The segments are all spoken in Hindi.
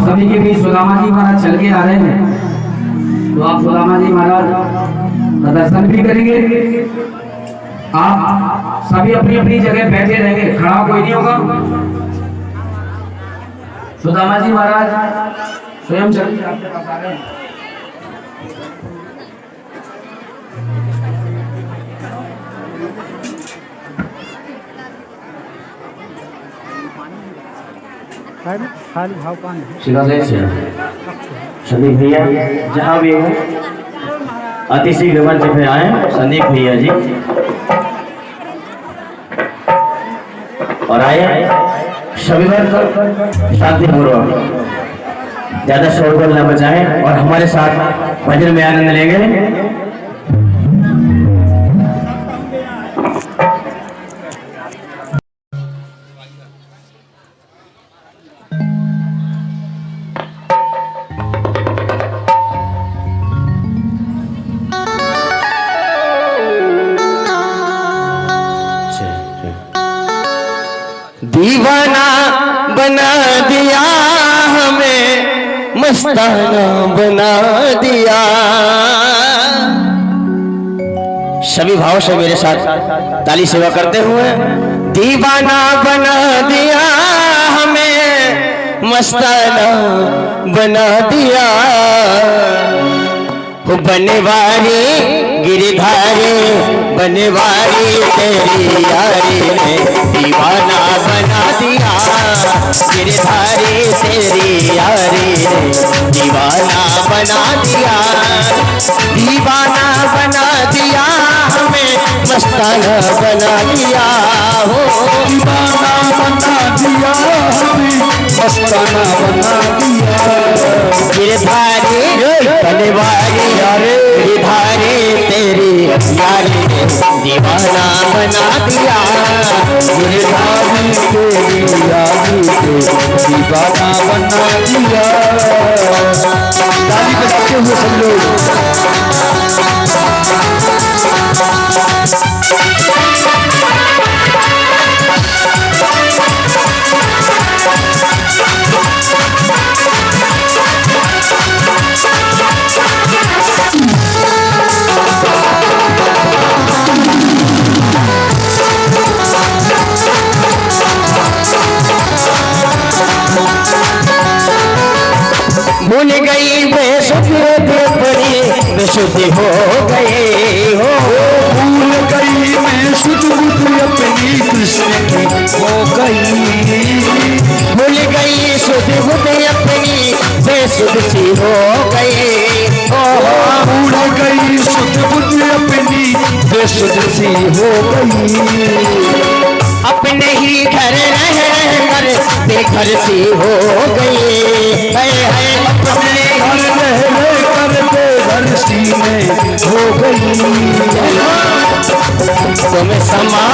आप सभी के बीच सुदामा जी महाराज चल के आ रहे हैं, तो आप सुदामा जी महाराज का दर्शन भी करेंगे। आप सभी अपनी अपनी जगह बैठे रहेंगे, खड़ा कोई नहीं होगा। सुदामा जी महाराज स्वयं चल के आपके पास आ रहे हैं। खाली भाव पानी संदीप भैया जहाँ भी हो अति शीघ्र मंच पे आए। संदीप भैया जी और आए सभी वर्ग शांतिपूर्वक, ज्यादा शोरगुल न बचाएं और हमारे साथ भजन में आनंद लेंगे। दीवाना बना दिया हमें, मस्ताना बना दिया। सभी भाव से मेरे साथ ताली सेवा करते हुए। दीवाना बना दिया हमें, मस्ताना बना दिया। बनवारी गिरधारी बनवारी तेरी यारी ने दीवाना बना दिया। गिरधारी तेरी यारी ने दीवाना बना दिया। दीवाना बना दिया हमें, मस्ताना बना दिया। हो दीवाना बना दिया हमें, मस्ताना बना दिया। गिरधारी बनवारी गिरधारी तेरी यारी ने दीवाना बना दिया। गिरधारी तेरी यारी को दीवाना बना दिया। ताली बजाते हुए सब लोग। भूल गई बेसुध परी बेसुध हो गए हो। भूल गई मैं सुध बुध अपनी कृष्ण की हो गई। भूल गई सुध बुध अपनी बेसुध सी हो गई। भूल गई सुध बुध अपनी बेसुध सी हो गई। अपने ही घर रह कर बेघर सी हो गई। है अपने घर रह कर बेघर सी में हो गई। तुम्हें समा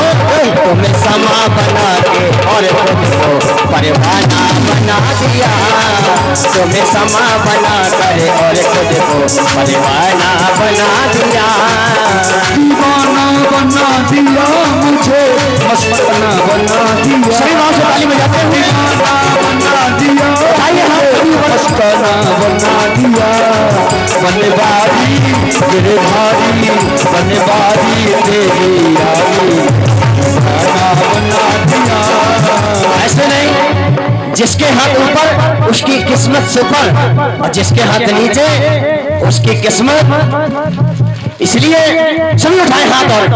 बना के और तुमको परवाना बना दिया। तुम्हें समा बना कर और खुद को परवाना बना दिया। दीवाना बना दिया मुझे, मस्ताना बना दिया। सभी भाव से ताली बजाते हैं। दीवाना बना दिया मुझे, मस्ताना बना दिया। बनवारी गिरधारी बनवारी तेरी यारी दीवाना बना दिया। ऐसे नहीं, जिसके हाथ ऊपर उसकी किस्मत सुपर और जिसके हाथ नीचे उसकी किस्मत। इसलिए सभी उठाए हाथ और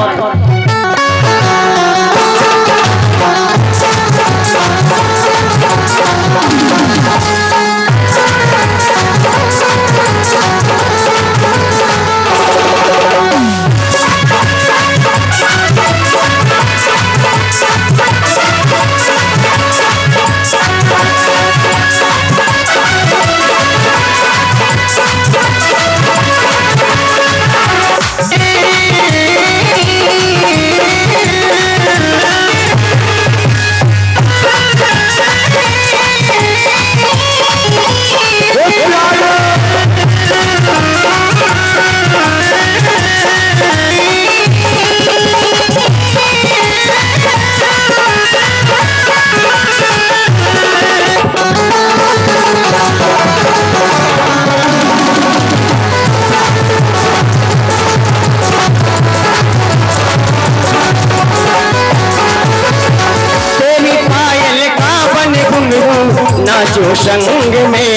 संग में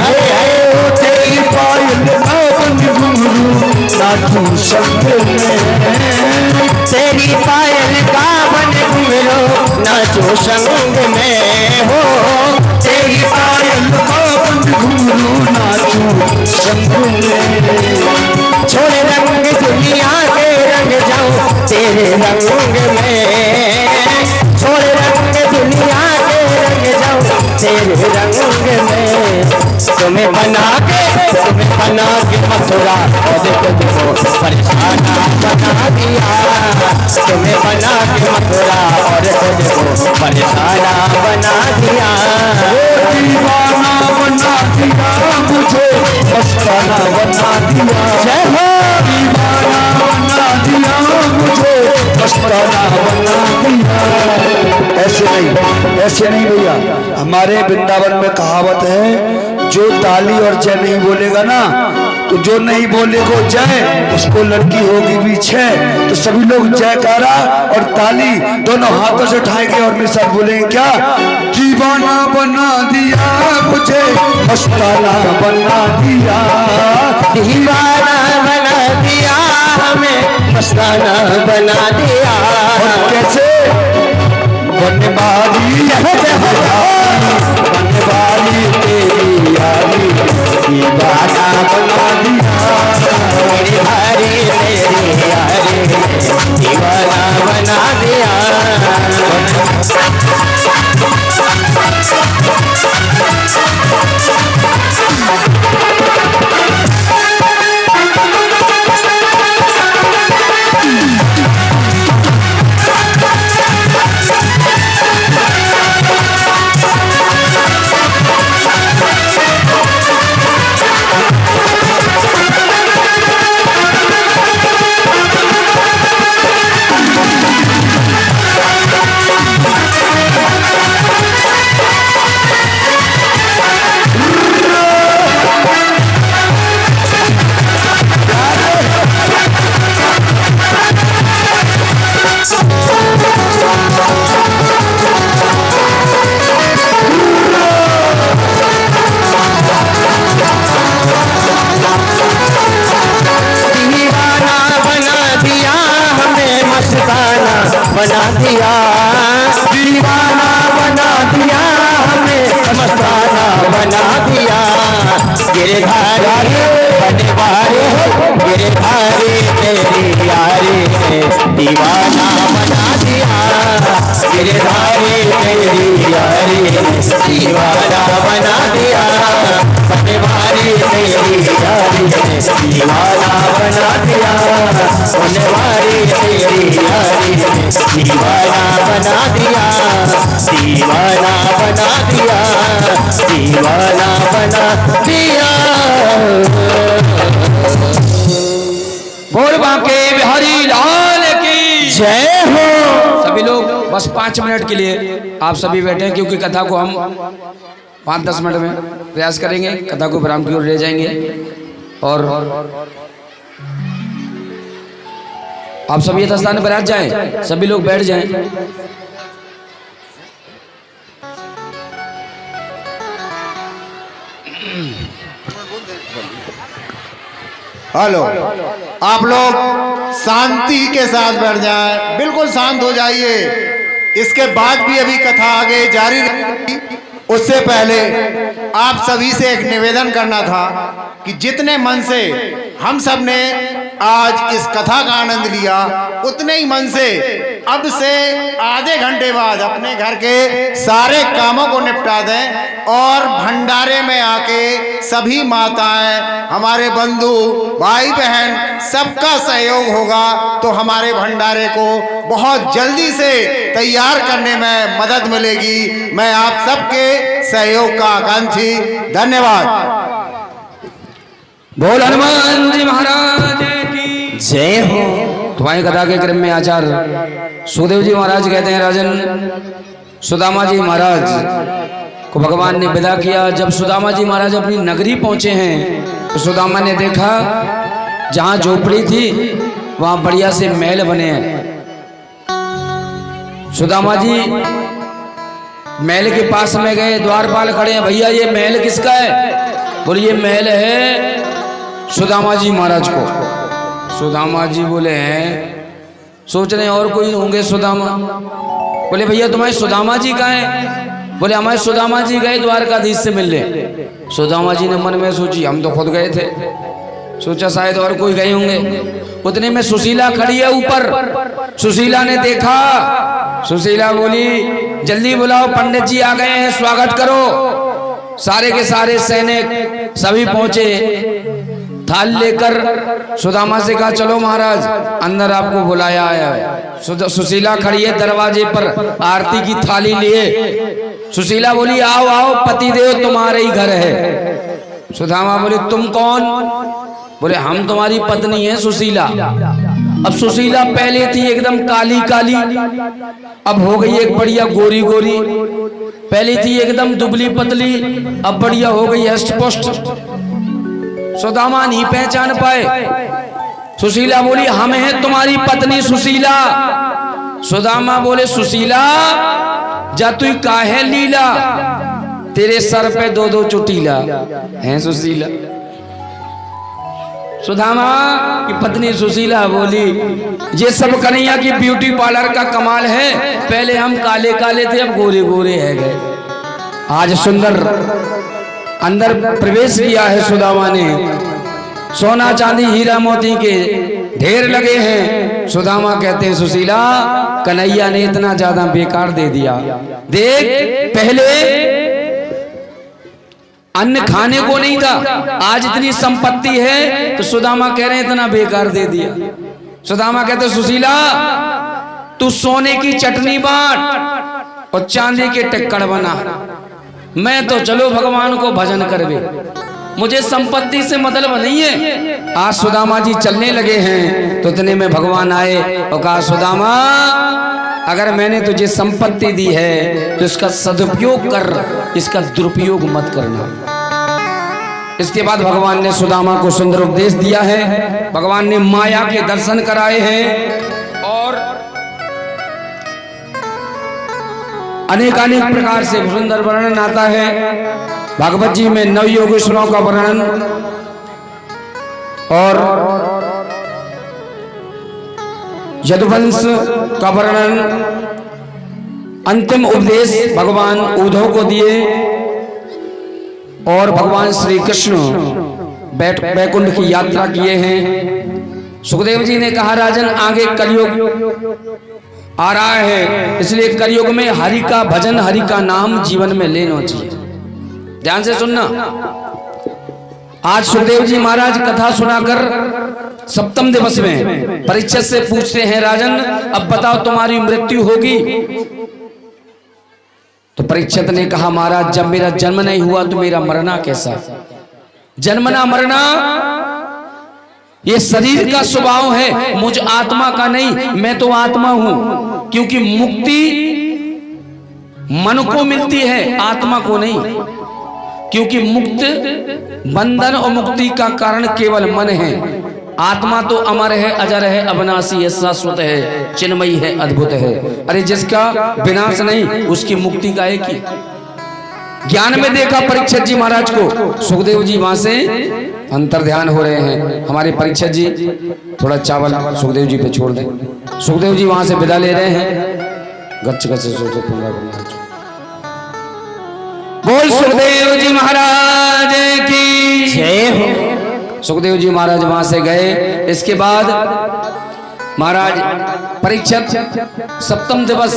है तेरी पायल का बन घुंघरू नाचू संग में, तेरी पायल का बन घुंघरू नाचो संग में हो, तेरी पायल का बन घुंघरू नाचू संग में। छोड़ रंग दुनिया के रंग जाऊं तेरे रंग में, छोड़ रंग दुनिया के रंग जाऊं तेरे रंग में। तुम्हें बना के मथुरा और तुझको परेशाना बना दिया, तुम्हें बना के मथुरा और तुझको परेशाना बना दिया। दीवाना बना दिया मुझे, मस्ताना बना दिया। जय हो। दीवाना बना दिया मुझे, मस्ताना बना दिया। ऐसे नहीं भैया, हमारे वृंदावन में कहावत है, जो ताली और जय नहीं बोलेगा ना, तो जो नहीं बोलेगा जय उसको लड़की होगी भी छह। तो सभी लोग जयकारा और ताली दोनों हाथों से उठाएंगे और मेरे साथ बोलेंगे क्या? दीवाना बना दिया मुझे, मस्ताना बना दिया। दीवाना बना दिया हमें, मस्ताना बना दिया। और कैसे? बनवारी बनवारी तेरी यारी, दीवाना बना दिया। मेरी हरी मेरी यारी, दीवाना बना दिया। बना दिया, दीवाना बना दिया हमें, मस्ताना बना दिया। गिरधारी बनवारी गिरधारी तेरी यारी, दीवाना बना दिया। गिरधारी तेरी यारी, दीवाना बना दिया। बनवारी तेरी यारी, दीवाना बना दिया। बनवारी तेरी यारी, दीवाना बना दिया। दीवाना बना दिया, दीवाना बना दिया। बोल बांके बिहारी लाल की जय हो। सभी लोग बस 5 मिनट के लिए आप सभी बैठे, क्योंकि कथा को हम 5-10 मिनट में प्रयास करेंगे, कथा को विराम की ओर ले जाएंगे। और आप सभी यथास्थान पर आ जाएं, सभी लोग बैठ जाएं। हेलो, आप लोग शांति के साथ बैठ जाएं, बिल्कुल शांत हो जाइए। इसके बाद भी अभी कथा आगे जारी रहेगी। उससे पहले आप सभी से एक निवेदन करना था कि जितने मन से हम सब ने आज इस कथा का आनंद लिया, उतने ही मन से अब से आधे घंटे बाद अपने घर के सारे कामों को निपटा दें और भंडारे में आके सभी माताएं, हमारे बंधु, भाई बहन, सबका सहयोग होगा तो हमारे भंडारे को बहुत जल्दी से तैयार करने में मदद मिलेगी। मैं आप सबके सहयोग का आकांक्षी। धन्यवाद। बोल हनुमान जी महाराज की जय हो। तुम्हारी कथा के क्रम में आचार्य सुखदेव जी महाराज कहते हैं, राजन सुदामा जी महाराज को भगवान ने विदा किया। जब सुदामा जी महाराज अपनी नगरी पहुंचे हैं तो सुदामा ने देखा जहां झोपड़ी थी वहां बढ़िया से महल बने हैं। सुदामा जी महल के पास में गए, द्वारपाल खड़े हैं, भैया ये महल किसका है? बोले ये महल है सुदामा जी महाराज को। सुदामा जी बोले हैं, सोच रहे हैं और कोई होंगे सुदामा। बोले भैया तुम्हारे सुदामा जी कहाँ हैं? बोले हमारे सुदामा जी गए द्वारकाधीश से मिलने। सुदामा जी ने मन में सोची हम तो खुद गए थे, सोचा शायद और कोई गए होंगे। उतने में सुशीला खड़ी है ऊपर। सुशीला ने देखा, सुशीला बोली जल्दी बुलाओ पंडित जी आ गए हैं, स्वागत करो। सारे के सारे सैनिक सभी पहुंचे, थाल लेकर सुदामा से कहा चलो महाराज अंदर आपको बुलाया है। सुशीला खड़ी है दरवाजे पर आरती की थाली लिए। सुशीला बोली आओ आओ पतिदेव तुम्हारे ही घर है। सुदामा बोले तुम कौन? बोले हम तुम्हारी पत्नी है सुशीला। अब सुशीला पहले थी एकदम काली काली, अब हो गई एक बढ़िया गोरी गोरी। पहले थी एकदम दुबली पतली, अब बढ़िया हो गई हष्ट पुष्ट। सुदामा नहीं पहचान पाए। सुशीला बोली हम हैं तुम्हारी पत्नी सुशीला। सुदामा बोले सुशीला जा तू काहे लीला, तेरे सर पे दो दो चुटीला है सुशीला। सुदामा की पत्नी सुशीला बोली ये सब कन्हैया की ब्यूटी पार्लर का कमाल है, पहले हम काले काले थे अब गोरे गोरे है गए। आज सुंदर अंदर प्रवेश किया है सुदामा ने, सोना चांदी हीरा मोती के ढेर लगे हैं। सुदामा कहते हैं सुशीला कन्हैया ने इतना ज्यादा बेकार दे दिया, देख पहले अन्न खाने को नहीं था, आज इतनी संपत्ति है तो सुदामा कह रहे हैं इतना बेकार दे दिया। सुदामा कहते सुशीला तू सोने की चटनी बांट और चांदी के टिक्कड़ बना, मैं तो चलो भगवान को भजन करवे, मुझे संपत्ति से मतलब नहीं है। आज सुदामा जी चलने लगे हैं तो इतने में भगवान आए और कहा सुदामा अगर मैंने तुझे संपत्ति दी है तो इसका सदुपयोग कर, इसका दुरुपयोग मत करना। इसके बाद भगवान ने सुदामा को सुंदर उपदेश दिया है, भगवान ने माया के दर्शन कराए हैं और अनेकानेक प्रकार से सुंदर वर्णन आता है। भागवत जी में नवयोगेश्वरों का वर्णन और यदुवंश का वर्णन, अंतिम उपदेश भगवान उद्धव को दिए और भगवान श्री कृष्ण वैकुंठ की यात्रा किए हैं। सुखदेव जी ने कहा राजन आगे कलयुग आ रहा है, इसलिए कलयुग में हरि का भजन हरि का नाम जीवन में लेना चाहिए। ध्यान से सुनना। आज सुखदेव जी महाराज कथा सुनाकर सप्तम दिवस में परीक्षित से पूछते हैं राजन अब बताओ तुम्हारी मृत्यु होगी? तो परीक्षित ने कहा महाराज जब मेरा जन्म नहीं हुआ तो मेरा मरना कैसा? जन्मना मरना ये शरीर का स्वभाव है, मुझ आत्मा का नहीं, मैं तो आत्मा हूं। क्योंकि मुक्ति मन को मिलती है आत्मा को नहीं, क्योंकि मुक्त बंधन और मुक्ति का कारण केवल मन है। आत्मा तो अमर है, अजर है, अविनाशी है, शाश्वत है, चिन्मयी है, अद्भुत है। अरे जिसका विनाश नहीं उसकी मुक्ति का एक ही। ज्ञान में देखा परीक्षित जी महाराज को, सुखदेव जी वहां से अंतर ध्यान हो रहे हैं। हमारे परीक्षित जी थोड़ा चावल सुखदेव जी पे छोड़ दें। सुखदेव जी वहां से विदा ले रहे हैं। गच्छ गच्छ सोचो बोल सुखदेव जी महाराज की जय हो। सुखदेव जी महाराज वहां से गए। इसके बाद महाराज परीक्षित सप्तम दिवस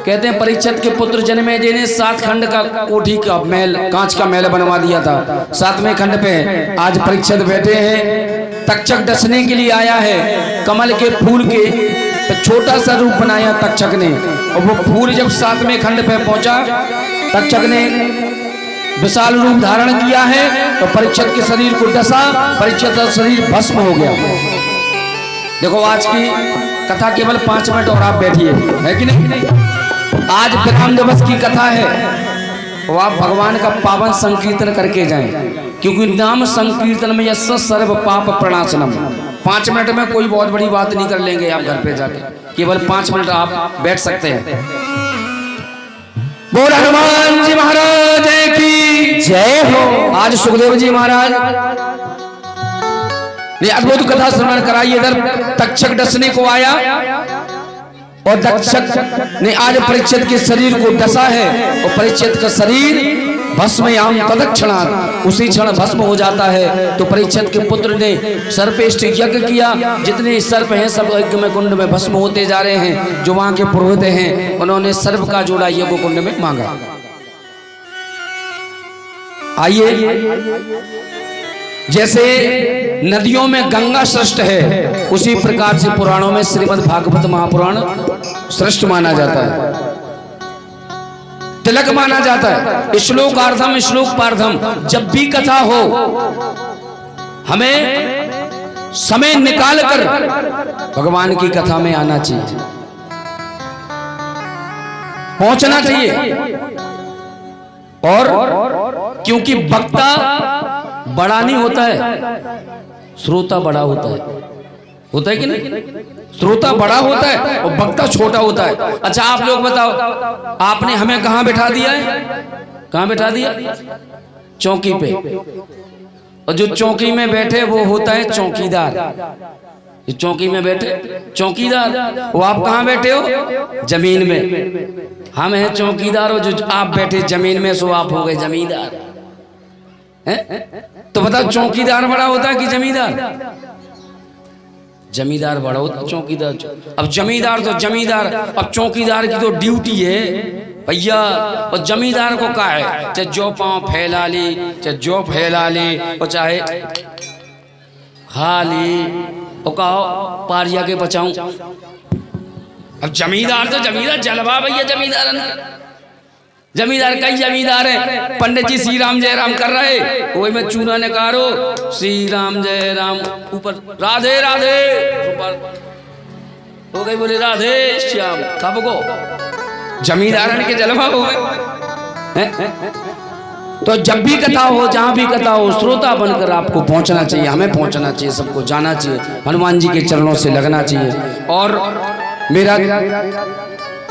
कहते हैं परीक्षित के पुत्र जन्मे जिन्हें 7 खंड का कोठी का महल, कांच का महल बनवा दिया था। 7वें खंड पे आज परीक्षित बैठे हैं। तक्षक डसने के लिए आया है। कमल के फूल के तो छोटा सा रूप बनाया तक्षक ने, और वो फूल जब 7वें खंड पे पहुंचा तक्षक ने विशाल रूप धारण किया है तो परीक्षित के शरीर को डसा, परीक्षित का शरीर भस्म हो गया। देखो आज की कथा केवल 5 मिनट और आप बैठिए, है कि नहीं? आज विराम दिवस की कथा है, वो आप भगवान का पावन संकीर्तन करके जाएं, क्योंकि नाम संकीर्तन में यश सर्व पाप प्रणाशनम। 5 मिनट में कोई बहुत बड़ी बात नहीं कर लेंगे आप घर पे जाके, केवल 5 मिनट आप बैठ सकते हैं। बोल हनुमान जी महाराज की जय हो। आज सुखदेव जी महाराज ने अद्भुत कथा श्रवण कराई। इधर तक्षक डसने को आया और तक्षक ने आज परीक्षित के शरीर को डसा है और परीक्षित का शरीर भस्मयाम तत्क्षणात् उसी क्षण भस्म हो जाता है। तो परीक्षित के पुत्र ने सर्पेष्ट यज्ञ किया। जितने सर्प हैं सब यज्ञ में कुंड में भस्म होते जा रहे हैं। जो वहां के पुरोहित हैं उन्होंने सर्प का जोड़ा यज्ञ कुंड में मांगा। आइए, जैसे नदियों में गंगा श्रेष्ठ है उसी प्रकार से पुराणों में श्रीमद् भागवत महापुराण श्रेष्ठ माना जाता है, तिलक माना जाता है। श्लोकार्धम श्लोक पार्धम। जब भी कथा हो हमें समय निकाल कर भगवान की कथा में आना चाहिए, पहुंचना चाहिए। और क्योंकि वक्ता बड़ा नहीं होता है, श्रोता बड़ा होता है कि नहीं? श्रोता बड़ा होता है और वक्ता छोटा होता है। अच्छा आप लोग बताओ, आपने हमें कहां बैठा दिया है? कहां बैठा दिया? चौकी पे। और जो चौकी में बैठे वो होता है चौकीदार। जो चौकी में बैठे चौकीदार, वो आप कहां बैठे हो? जमीन में। हम हैं चौकीदार और जो आप बैठे जमीन में सो आप हो गए जमींदार हैं? तो बताओ चौकीदार बड़ा होता है कि जमींदार? जमींदार बड़ा होता है, चौकीदार। अब जमींदार तो जमींदार, अब चौकीदार की तो ड्यूटी है भैया। और जमींदार को क्या है? चाहे जो पांव फैला ले, चाहे जो फैला ले, और चाहे खा ले, और कहो पारिया के बचाऊं। अब जमींदार तो जमींदार जलवा भैया। जमींदार कई जमींदार है। पंडित जी श्री राम जय राम कर रहे, वही में चूना ने कहा श्री राम जय राम, ऊपर राधे राधे, ऊपर हो गई बोले राधे श्याम। कब को जमींदार के जलवा हो गए। तो जब भी कथा हो, जहां भी कथा हो, श्रोता बनकर आपको पहुंचना चाहिए, हमें पहुंचना चाहिए, सबको जाना चाहिए, हनुमान जी के चरणों से लगना चाहिए। और मेरा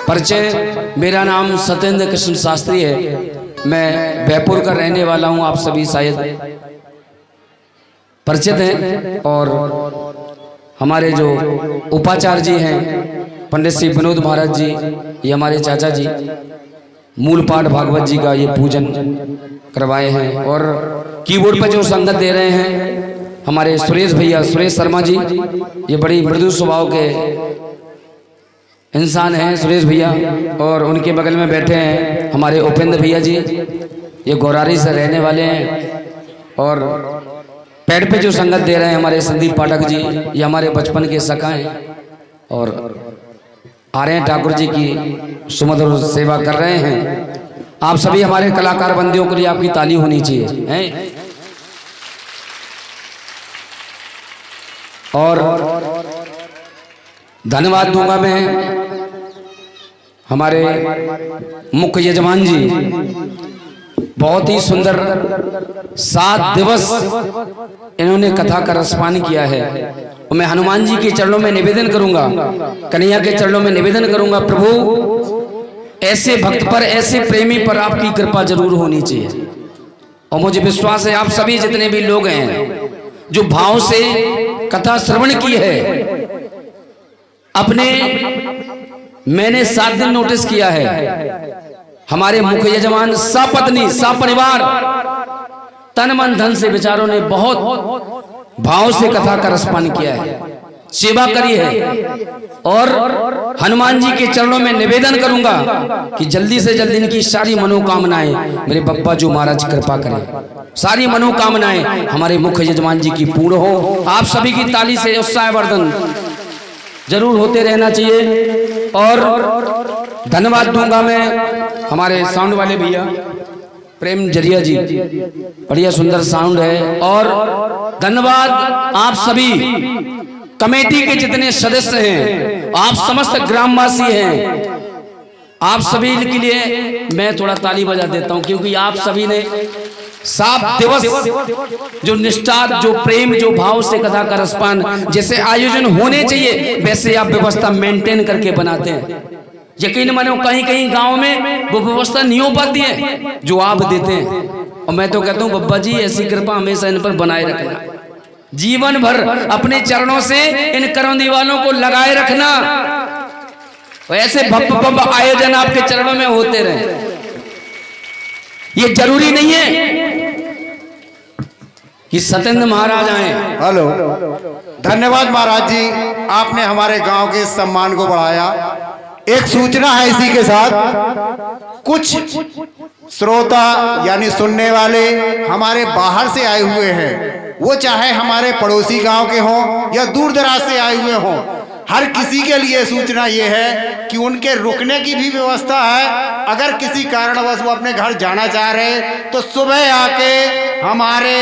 परिचय, मेरा नाम सत्येंद्र कृष्ण शास्त्री है। मैं बैपुर का रहने वाला हूं, आप सभी शायद परिचित हैं। और हमारे जो उपाचार्य जी हैं पंडित श्री विनोद महाराज जी, ये हमारे चाचा जी मूल पाठ भागवत जी का ये पूजन करवाए हैं। और कीबोर्ड पर जो संगत दे रहे हैं हमारे सुरेश भैया, सुरेश शर्मा जी, ये बड़ी मृदु स्वभाव के इंसान हैं सुरेश भैया। और उनके बगल में बैठे हैं हमारे उपेंद्र भैया जी, ये गौरारी से रहने वाले हैं। और पेड़ पे जो संगत दे रहे हैं हमारे संदीप पाठक जी, ये हमारे बचपन के सखा हैं और आर्यन ठाकुर जी की सुमधुर सेवा कर रहे हैं। आप सभी हमारे कलाकार बंदियों के लिए आपकी ताली होनी चाहिए हैं। और धन्यवाद दूंगा मैं हमारे मुख्य यजमान जी, बहुत ही सुंदर 7 दिवस इन्होंने कथा का रसपान किया है। और मैं हनुमान जी के चरणों में निवेदन करूंगा, कन्हैया के चरणों में निवेदन करूंगा, प्रभु ऐसे भक्त पर, ऐसे प्रेमी पर आपकी कृपा जरूर होनी चाहिए। और मुझे विश्वास है आप सभी जितने भी लोग हैं जो भाव से कथा श्रवण की है, अपने मैंने 7 दिन नोटिस किया है, हमारे मुख्य यजमान सपत्नी सपरिवार तन मन धन से विचारों ने बहुत भाव से कथा का रसपान किया है, सेवा करी है। और हनुमान जी के चरणों में निवेदन करूंगा कि जल्दी से जल्दी इनकी सारी मनोकामनाएं मेरे बप्पा जो महाराज कृपा करें, सारी मनोकामनाएं हमारे मुख्य यजमान जी की पूर्ण हो। आप सभी की ताली से उत्साहवर्धन जरूर होते रहना चाहिए। और धन्यवाद दूंगा मैं हमारे साउंड वाले भैया प्रेम जरिया जी, बढ़िया सुंदर साउंड है। और धन्यवाद आप सभी कमेटी के जितने सदस्य हैं, आप समस्त ग्रामवासी हैं, आप सभी के लिए मैं थोड़ा ताली बजा देता हूं, क्योंकि आप सभी ने 7 दिवस जो निष्ठा, जो प्रेम, जो भाव से कथा का रसपान, जैसे आयोजन होने चाहिए वैसे आप व्यवस्था मेंटेन करके बनाते हैं। यकीन मानो कहीं कहीं गांव में वो व्यवस्था नहीं हो पाती है जो आप देते हैं। और मैं तो कहता हूँ बब्बा जी ऐसी कृपा हमेशा इन पर बनाए रखना, जीवन भर अपने चरणों से इन करौंदी वालों को लगाए रखना। ऐसे भव्य आयोजन आपके चरणों में होते रहे। ये जरूरी नहीं है कि सत्येंद्र महाराज आए। हेलो, धन्यवाद महाराज जी, आपने हमारे गांव के सम्मान को बढ़ाया। एक सूचना है इसी के साथ, कुछ श्रोता यानी सुनने वाले हमारे बाहर से आए हुए हैं, वो चाहे हमारे पड़ोसी गांव के हों या दूर दराज से आए हुए हों, हर किसी के लिए सूचना ये है कि उनके रुकने की भी व्यवस्था है। अगर किसी कारणवश वो अपने घर जाना चाह रहे तो सुबह आके हमारे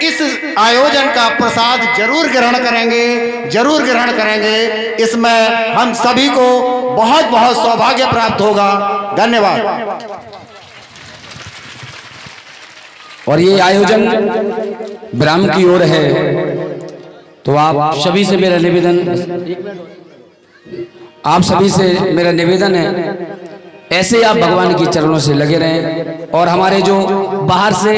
इस आयोजन का प्रसाद जरूर ग्रहण करेंगे, जरूर ग्रहण करेंगे। इसमें हम सभी को बहुत बहुत सौभाग्य प्राप्त होगा। धन्यवाद। और ये आयोजन ब्राह्म की ओर है, तो आप सभी से मेरा निवेदन, आप सभी से मेरा निवेदन है ऐसे आप भगवान के चरणों से लगे रहें। और हमारे जो बाहर से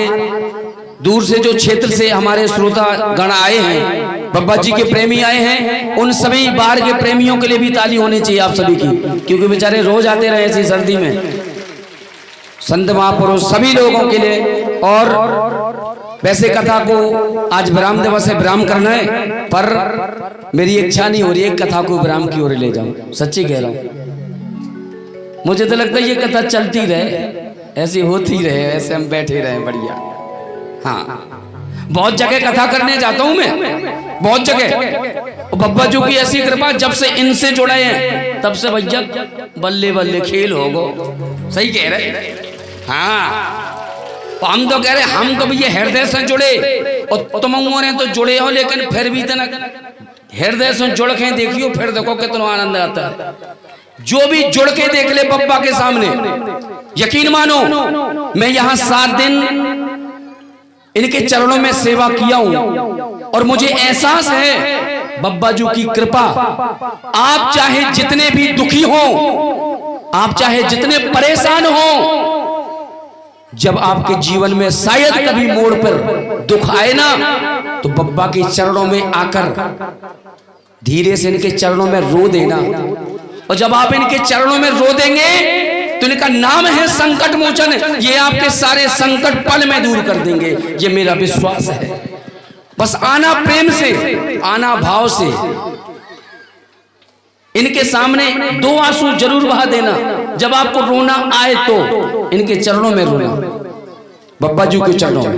दूर से जो क्षेत्र से हमारे श्रोता गण आए हैं, बब्बा जी के प्रेमी आए हैं, उन सभी बाहर के प्रेमियों के लिए भी ताली होनी चाहिए आप सभी की, क्योंकि बेचारे रोज आते रहे ऐसी सर्दी में। संत महापुरुष सभी लोगों के लिए। और वैसे कथा को आज ब्राह्म दिवस है, ब्राह्म करना है, पर मेरी इच्छा नहीं हो रही है कथा को ब्राह्म की ओर ले जाऊं। सच्ची कह रहा हूं, मुझे तो लगता है ये कथा चलती रहे, ऐसी होती रहे, ऐसे हम बैठे रहे बढ़िया। हाँ, बहुत जगह कथा करने जाता हूं मैं, बहुत जगह। बब्बा जी की ऐसी कृपा, जब से इनसे जुड़े हैं तब से भैया बल्ले बल्ले खेल हो गो। सही कह रहे। हाँ, तो हम तो कह रहे हम तो भैया हृदय से जुड़े, और तुम ने तो जुड़े हो, लेकिन फिर भी इतना हृदय से जुड़ के देखियो, फिर देखो कितना आनंद आता है। जो भी जुड़ के देख ले बब्बा के सामने, यकीन मानो मैं यहां 7 दिन इनके चरणों में सेवा किया हूं, और मुझे एहसास है बब्बा जी की कृपा। आप चाहे जितने भी दुखी हो, आप चाहे जितने परेशान हो, जब आपके जीवन में शायद कभी मोड़ पर दुख आए ना, तो बब्बा के चरणों में आकर धीरे से इनके चरणों में रो देना। और जब आप इनके चरणों में रो देंगे तो इनका नाम है संकट मोचन। ये आपके सारे संकट पल में दूर कर देंगे, ये मेरा विश्वास है। बस आना प्रेम से, आना भाव से, इनके सामने 2 आंसू जरूर बहा देना। जब आपको रोना आए तो इनके चरणों में रोना, बब्बा जी के चरणों में।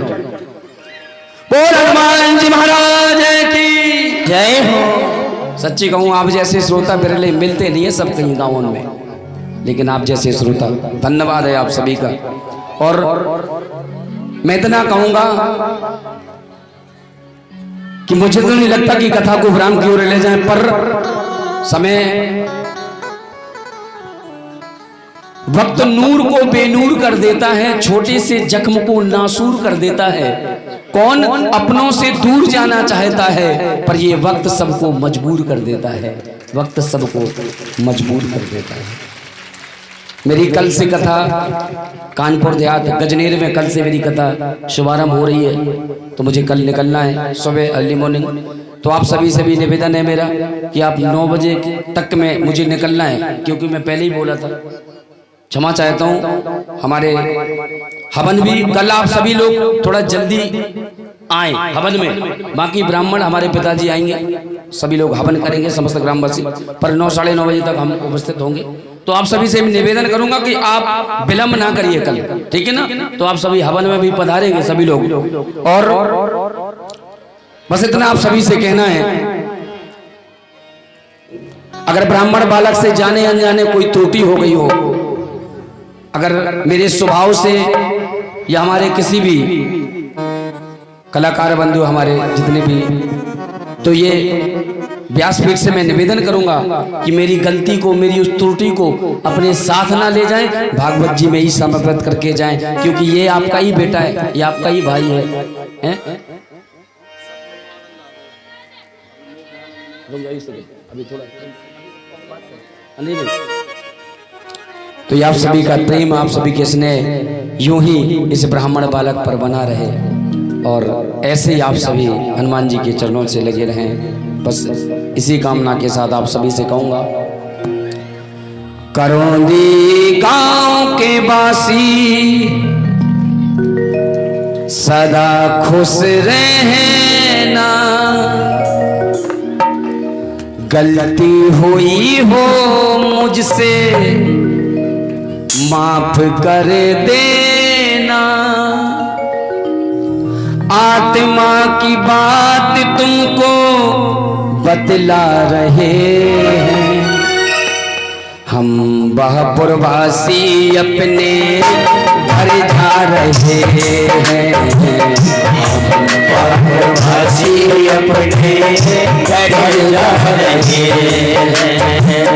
बोल हनुमान जी महाराज की जय हो। सच्ची कहूं, आप जैसे श्रोता मेरे लिए मिलते नहीं है सब कहीं गाँवों में, लेकिन आप जैसे श्रोता, धन्यवाद है आप सभी का। और मैं इतना कहूंगा कि मुझे तो नहीं लगता कि कथा को ब्राह्म की ओर ले जाएं, पर समय, वक्त नूर को बेनूर कर देता है, छोटे से जख्म को नासूर कर देता है। कौन अपनों से दूर जाना चाहता है, पर ये वक्त सबको मजबूर कर देता है, वक्त सबको मजबूर कर देता है। मेरी कल से कथा कानपुर देहात गजनेर में, कल से मेरी कथा शुभारंभ हो रही है, तो मुझे कल निकलना है सुबह अर्ली मॉर्निंग। तो आप सभी से भी निवेदन है मेरा कि आप 9 बजे तक में मुझे निकलना है, क्योंकि मैं पहले ही बोला था। क्षमा चाहता हूँ। हमारे हवन भी कल, आप सभी लोग थोड़ा जल्दी आए हवन में। बाकी ब्राह्मण हमारे पिताजी आएंगे, सभी लोग हवन करेंगे, समस्त ग्रामवासी, पर 9 साढ़े 9 बजे तक हम उपस्थित होंगे। तो आप सभी से निवेदन करूंगा कि आप विलंब ना करिए कल, ठीक है ना। तो आप सभी हवन में भी पधारेंगे सभी लोग। और बस इतना आप सभी से कहना है, अगर ब्राह्मण बालक से जाने अनजाने कोई त्रुटि हो गई हो, अगर मेरे स्वभाव से या हमारे किसी भी कलाकार बंधु हमारे जितने भी, तो ये व्यासपीठ से मैं निवेदन करूंगा कि मेरी गलती को, मेरी उस त्रुटि को अपने साथ ना ले जाएं, भागवत जी में ही समर्पित करके जाएं, क्योंकि ये आपका ही बेटा है, ये आपका ही भाई है, अभी थोड़ा तो ये आप सभी का प्रेम, आप सभी के स्नेह यूं ही इस ब्राह्मण बालक पर बना रहे और ऐसे ही आप सभी हनुमान जी के चरणों से लगे रहें। बस इसी कामना के साथ आप सभी से कहूँगा, करौंदी गांव के वासी सदा खुश रहना, गलती हुई हो मुझसे माफ कर देना, आत्मा की बात तुमको बतला रहे हैं, हम बहपुरवासी अपने घर जा रहे हैं, हम बहपुरवासी अपने घर जा रहे हैं।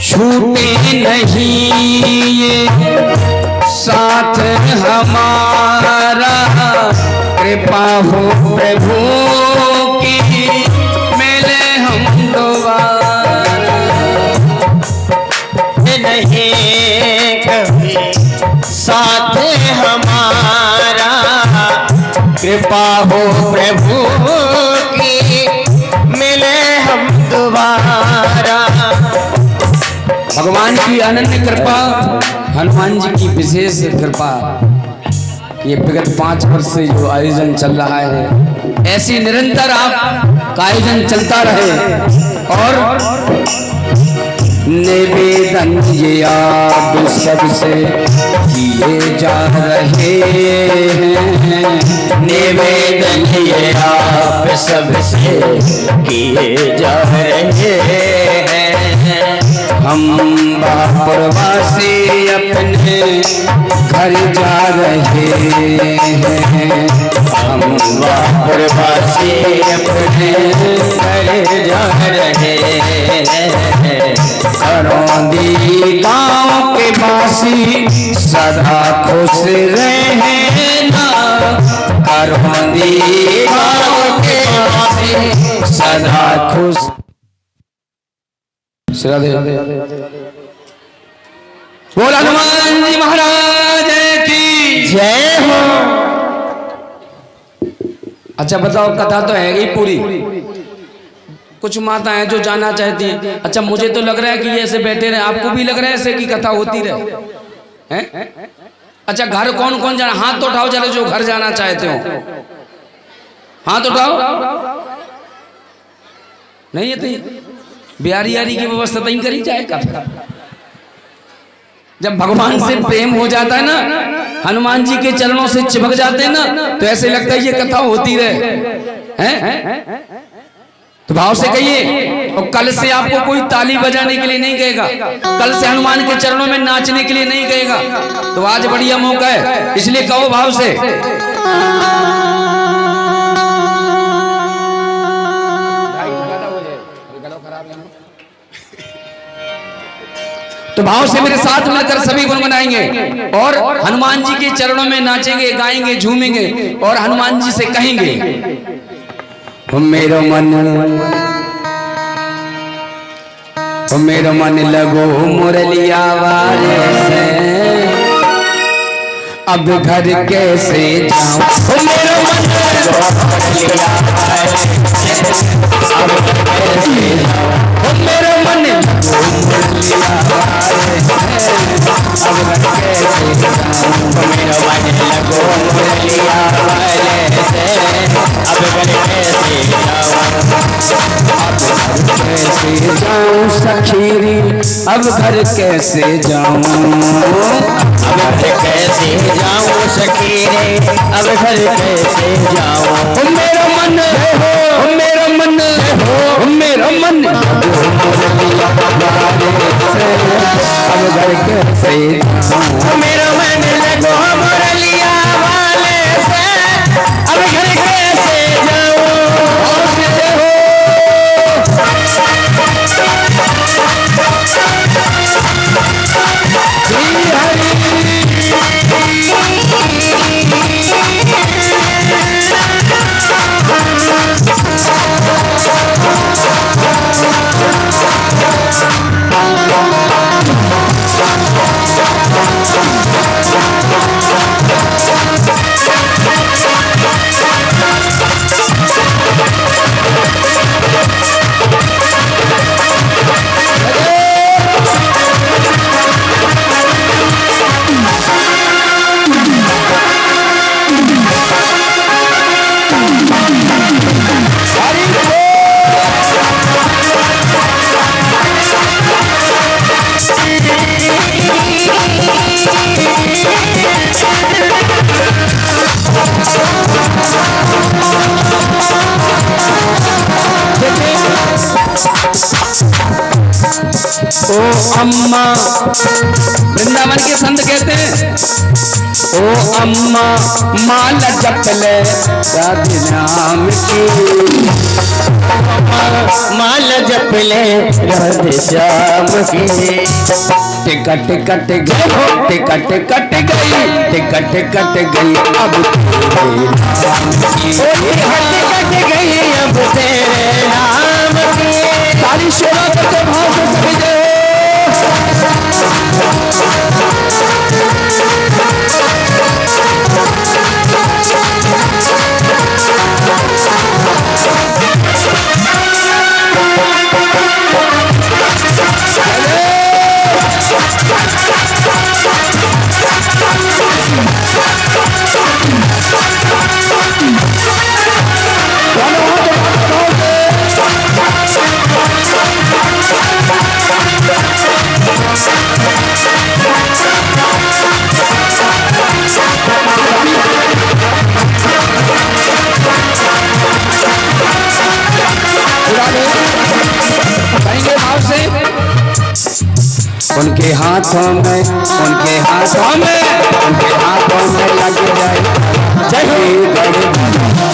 छूटे नहीं ये साथ हमारा, कृपा हो प्रभु की मिले हम दोबारा, नहीं कभी साथ हमारा, कृपा हो प्रभु की मिले हम दोबारा। भगवान की अनन्य कृपा, हनुमान जी की विशेष कृपा, ये विगत 5 वर्ष से जो आयोजन चल रहा है ऐसी निरंतर आपका आयोजन चलता रहे और निवेदन ये आप सबसे किए जा रहे हैं, निवेदन ये आप सबसे किए जा रहे हैं, हम बहपुरवासी अपने घर जा रहे हैं, हम बहपुरवासी अपने घर जा रहे हैं। करौंदी गांव के वासी सदा खुश रहना, करौंदी गांव के वासी सदा खुश। बोल हनुमान जी महाराज की जय हो। अच्छा बताओ, कथा तो है ही पूरी, कुछ माताएं जो जाना चाहती हैं। अच्छा मुझे तो लग रहा है कि ये ऐसे बैठे रहे, आपको भी लग रहा है ऐसे की कथा होती रहे हैं? अच्छा घर कौन कौन जाना, हाथ तो उठाओ चलो जो घर जाना चाहते हो, हाथ उठाओ। नहीं है तो बिहारी यारी की व्यवस्था नहीं करी जाएगा। जब भगवान से प्रेम हो जाता है ना, हनुमान जी के चरणों से चिपक जाते हैं ना, तो ऐसे लगता है ये कथा होती रहे हैं। तो भाव से कहिए, और कल से आपको कोई ताली बजाने के लिए नहीं कहेगा, कल से हनुमान के चरणों में नाचने के लिए नहीं कहेगा। तो आज बढ़िया मौका है, इसलिए कहो भाव से, तो भाव से मेरे साथ मिलकर सभी गुनगुनाएंगे और हनुमान जी के चरणों में नाचेंगे, गाएंगे, झूमेंगे और हनुमान जी से कहेंगे, मेरो मन लगो मुरलिया वाले से, अब घर कैसे जाऊं, मेरो मन लगो मुरलिया वाले से, अब घर कैसे जाऊं, मेरो मन लगो मुरलिया वाले से, अब घर कैसे जाऊं, मेरो मन लगो मुरलिया वाले से, अब घर कैसे जाऊं सखीरी अब घर कैसे जाऊं, अब घर कैसे जाऊं सखी रे, अब घर कैसे जाऊं। मेरा मन मेरा मन मेरा मन अब घर कैसे जाऊं, मेरा मन लगो मुरलिया वाले से, अब घर कैसे जाऊं। ओ अम्मा, वृंदावन के संत कहते हैं ओ अम्मा माल जप ले राधे नाम की, माल जप ले राधे श्याम की। टिकट कट गई टिकट कट गई टिकट कट गई अब कट गई अब तेरे नाम की। सारी सेवा करते भाव से सभी जय उनके हाथों में लग जाए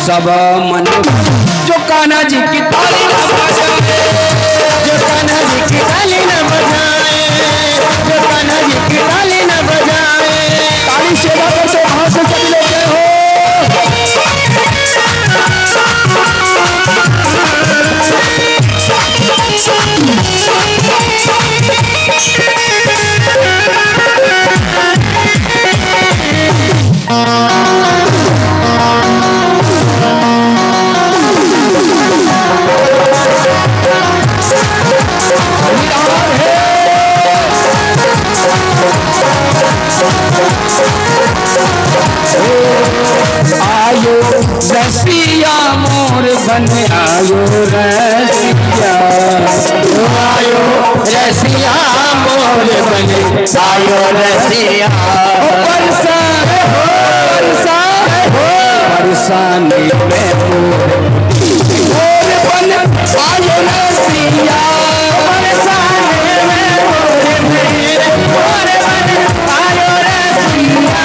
सब मन जो कान्हा जी की ताली न बजाए, जो कान्हा जी की ताली न बजाए, जो कान्हा जी की ताली न बजाए। ताली सेवा करते वहां से सभी लोग जय हो। आयो रसिया मोर बन आयो रसिया, आयो रसिया मोर बन आयो रसिया। बरसाने में मोर बन आयो रसिया, बरसाने में मोर बन आयो रसिया।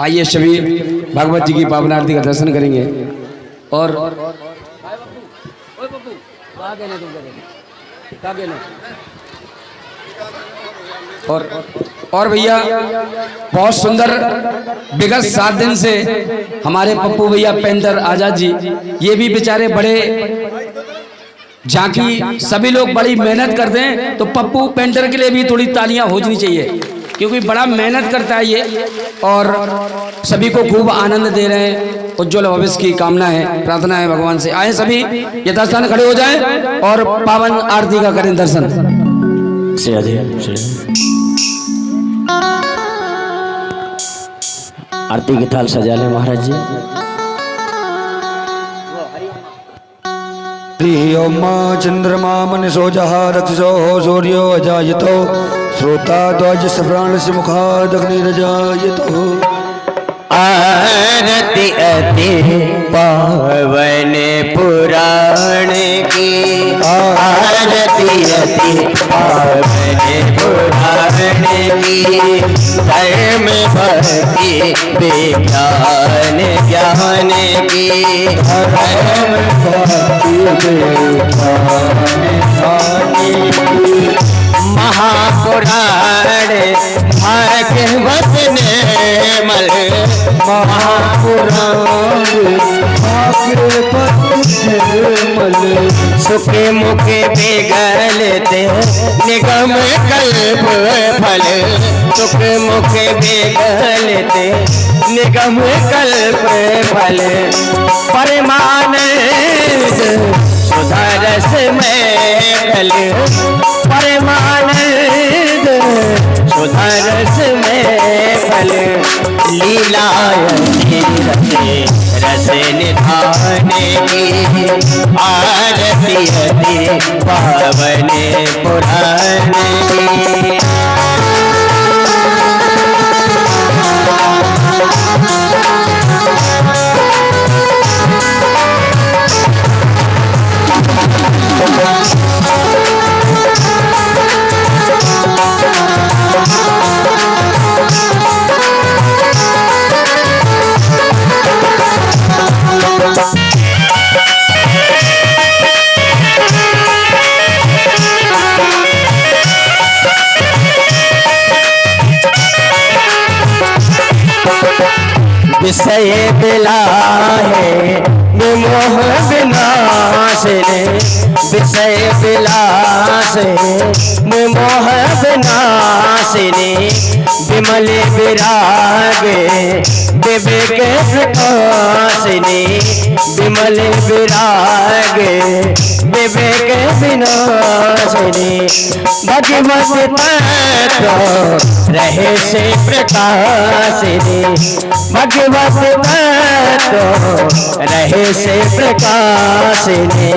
आइए सभी भगवत जी की पावन आरती का दर्शन करेंगे। और और भैया बहुत सुंदर विगत 7 दिन से हमारे पप्पू भैया पेंटर आजाद जी, ये भी बेचारे बड़े झांकी, सभी लोग बड़ी मेहनत करते हैं, तो पप्पू पेंटर के लिए भी थोड़ी तालियां होनी चाहिए, क्योंकि बड़ा मेहनत करता है ये और सभी को खूब आनंद दे रहे हैं। उज्ज्वल भविष्य की कामना है, प्रार्थना है भगवान से। आए सभी यथास्थान खड़े हो जाएं और पावन आरती का करें दर्शन। आरती की थाल सजा ले महाराज जी। हरि ओम चंद्रमा मनसो जहारक्षो सूर्यो अजायतो श्रोता ध्वज सप्राण से मुखादग्निरजायतो। आरती अति पावन पुराण की, आरती अति पावन पुराण की, धर्म भक्ति विज्ञान ज्ञान की, धर्म भक्ति विज्ञान महापुराण भागवत निर्मल, महापुराण भागवत निर्मल, सुखे मुखे बिगलते निगम कल्प फल, सुख मुखे बिगलते निगम कल्प फल, परमानंद सुधा रस में फल, परमानंद सुधा रस में फल, लीला रस निधान की, आरती अति पावन पुराण की। विषय बिलाहे विमोह विनाशिने, विषय बिलासे विमोह विनाशिने, विमल विरागे विवेक प्रकाशिने, विमल विरागे विवेक विनाशिने, भगवत तत्व रहे से प्रकाशिने, भगवत तत्व रहे से प्रकाशिने,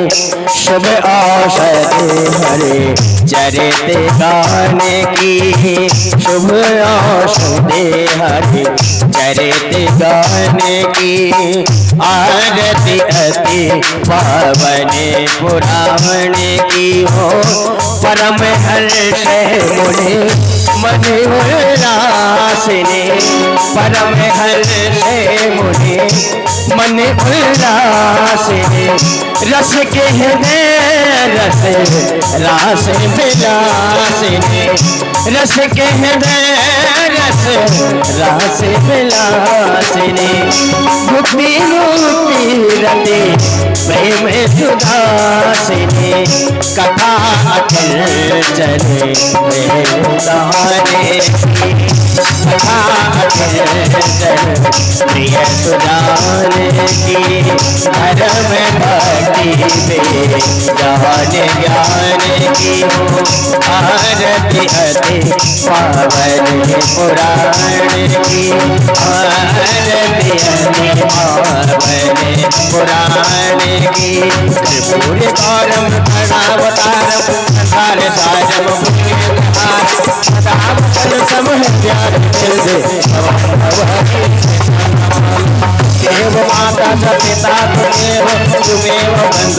शुभ औषधि हरे चरित गाने की, शुभ औषधि हरे चरित गाने की, आरती अति पावन पुराण की हो, परम हर्ष मुनि मन उल्लासिने, परम हर्ष मुनि मन उल्लासिने, रस के हृदय रस रास विलासिने, रस के हृदय रस रास विलासिने, मुक्ति मुक्ति रते प्रेम सुधासिने, कथा अखिल चले प्रेम कथा अखिल चले प्रिय सुधाने की, धर्म भक्ति ज्ञान ज्ञान की हो, आरती अति पावन पुराण की, आरती अति पावन पुराण की, त्रिपुर गौरम प्रणवतारम सार सारम देव माता च पिता तुमेव तुमेव बंधु